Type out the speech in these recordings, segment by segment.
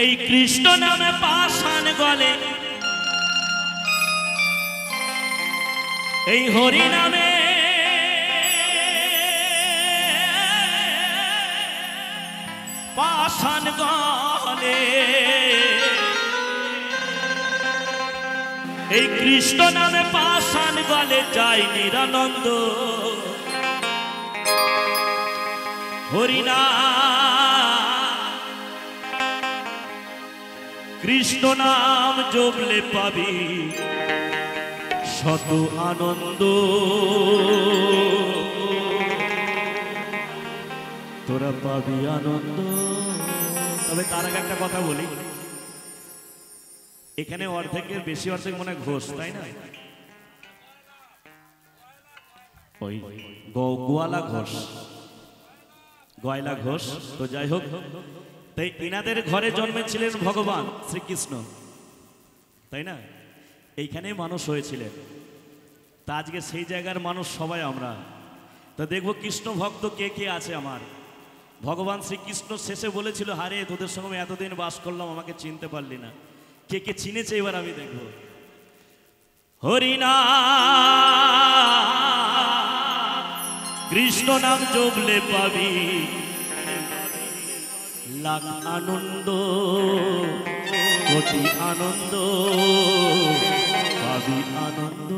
এই কৃষ্ণ নামে পাষাণ গলে এই হরি নামে পাষাণ গলে এই কৃষ্ণ নামে পাষাণ গলে যায় নিরানন্দ হরি নাম কৃষ্ণ নাম জপলে পাবি শত আনন্দ তোরা পাবি আনন্দ। তবে তার আগে একটা কথা বলি, এখানে অর্ধেকের বেশি অর্ধেক মনে হয় ঘোষ, তাই না? ওই গোয়ালা ঘোষ, গয়লা ঘোষ। তো যাই হোক, তাই ইনাদের ঘরে জন্মেছিলেন ভগবান শ্রীকৃষ্ণ, তাই না? এইখানেই মানুষ হয়েছিলেন। তা আজকে সেই জায়গার মানুষ সবাই আমরা। তা দেখবো কৃষ্ণ ভক্ত কে কে আছে আমার। ভগবান শ্রীকৃষ্ণ শেষে বলেছিল, হারে তোদের সঙ্গে আমি এতদিন বাস করলাম, আমাকে চিনতে পারলি না। কে কে চিনেছে এবার আমি দেখব। হরি নাম কৃষ্ণ নাম জপলে পাবি লাখ আনন্দ, কোটি আনন্দ, পাবি আনন্দ।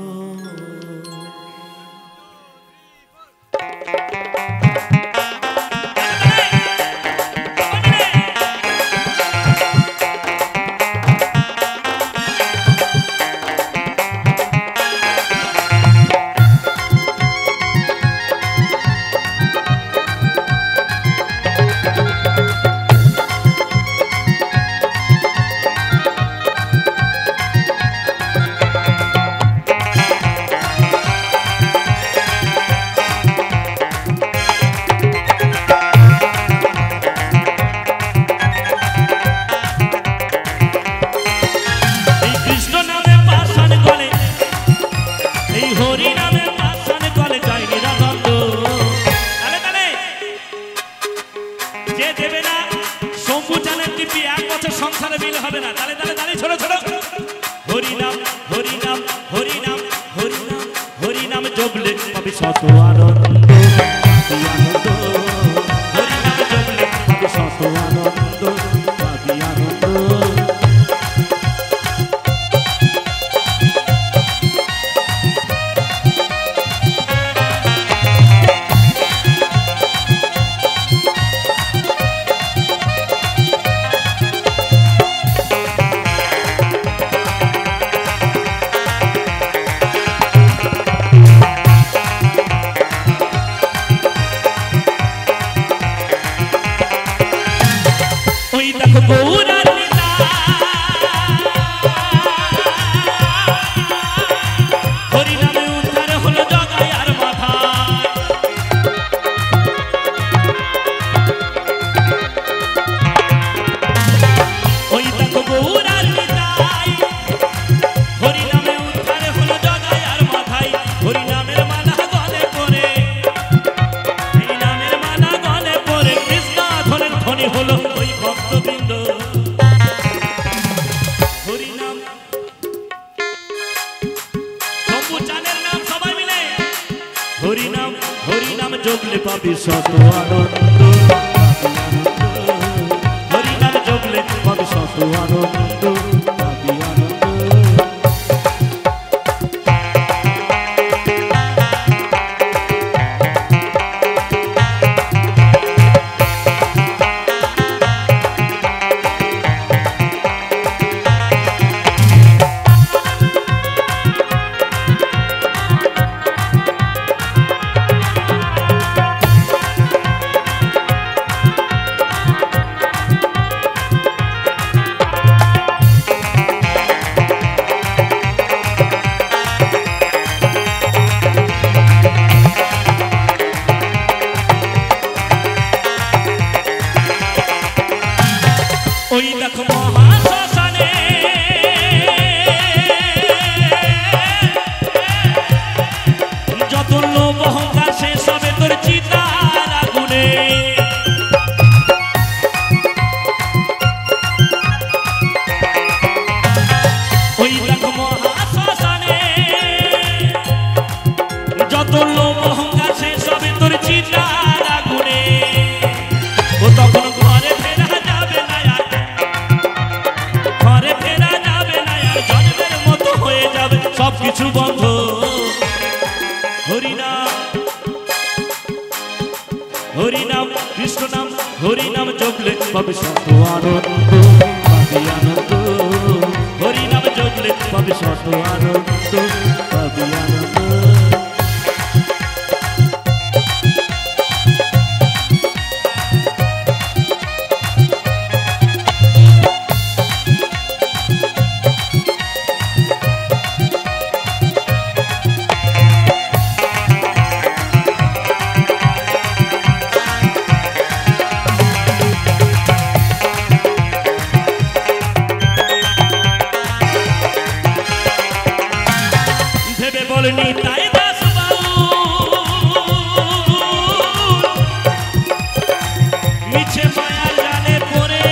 জপলে পাবি শত আনন্দ, পাবি আনন্দ। হরি নাম জপলে পাবি শত আনন্দ, পাবি আনন্দ। বলনি তাই দাস মিছে মায়ার জালে পড়ে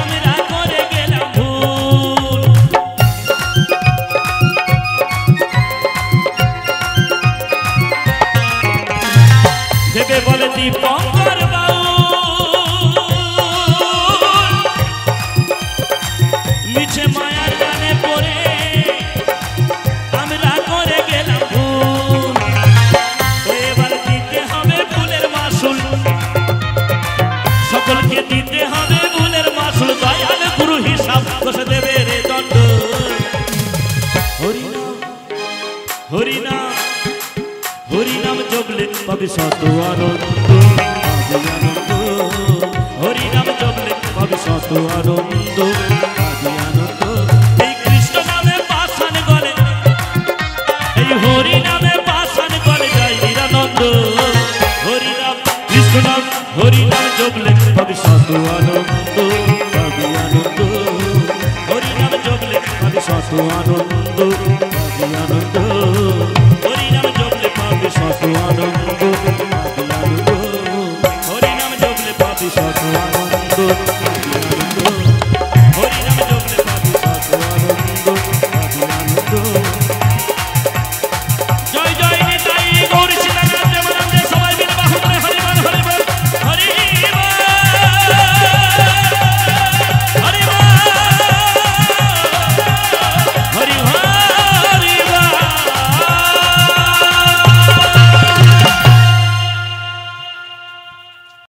আমরা করে গেলাম ভুল। ভেবে বলনি পঙ্কর মিছে মায়ার জালে পড়ে সকলকে দিতে হবে ভুলের মাসুল, দয়াল গুরু হিসাব কষে দেবে রে দণ্ড। হরিনাম হরিনাম হরিনাম জপলে পাবি শত আনন্দ, পাবি আনন্দ। হরিনাম জপলে পাবি শত আনন্দ, পাবি আনন্দ। এই কৃষ্ণ নামে পাষাণ গলে, এই হরি নামে পাষাণ গলে জয় নিরানন্দ। হরিনাম কৃষ্ণ নাম হরিনাম জপলে পাবি শত আনন্দ, পাবি আনন্দ। হরিনাম জপলে পাবি শত আনন্দ, পাবি আনন্দ। হরিনাম জপলে পাবি শত আনন্দ, পাবি আনন্দ। হরিনাম জপলে পাবি শত আনন্দ।